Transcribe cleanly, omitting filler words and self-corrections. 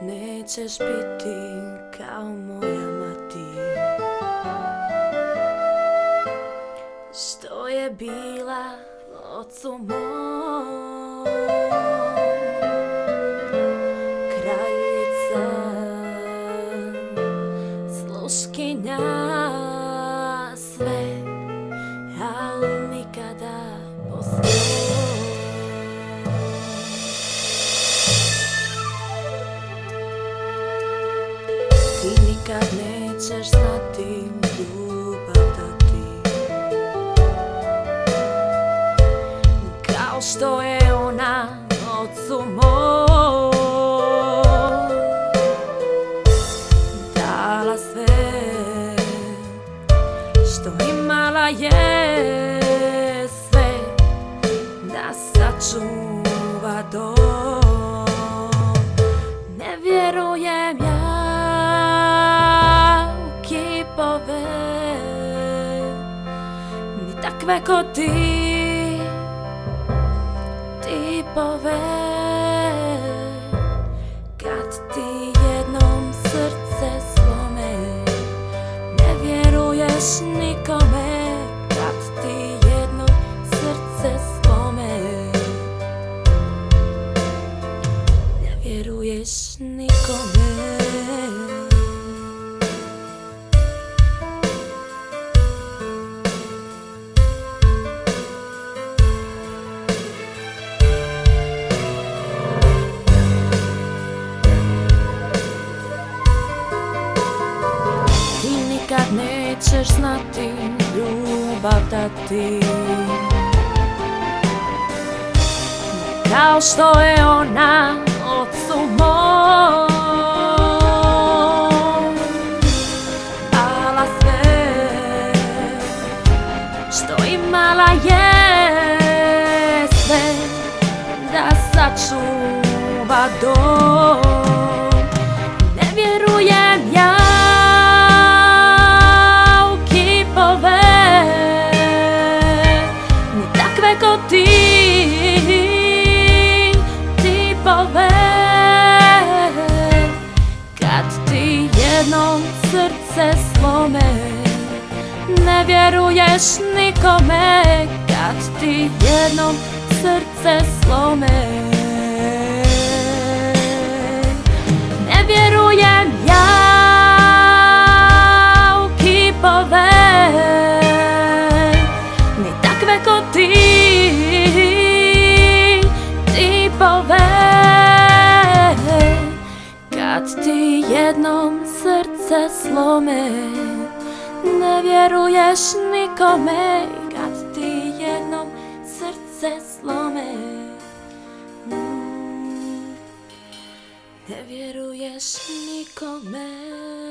nećeš biti kao moja mati, što je bila ocu mom. Kraljica, sluškinja, sve, al nikada poslije. Ti nikad nećeš znati ljubav dati, kao što je ona ocu mom dala sve što imala je, sve da sačuva dom. Ne vjerujem ja u kipove, ni takve ko ti tipove. Kad ti jednom srce slome, ne vjeruješ nikome. Kad ti jednom srce slome, ne vjeruješ nikome. Nikad nećeš znati ljubav dati, kao što je ona ocu mom dala sve što imala je, sve da sačuva dom. Ne vjerujem ja ko ti tipove. Kad ti jednom srce slome, ne vjeruješ nikome. Kad ti jednom srce slome, ne vjerujem ja u kipove, ni takve ko ti tipove. Kad ti jednom srce slome, ne vjeruješ nikome. Kad ti jednom srce slome, ne vjeruješ nikome.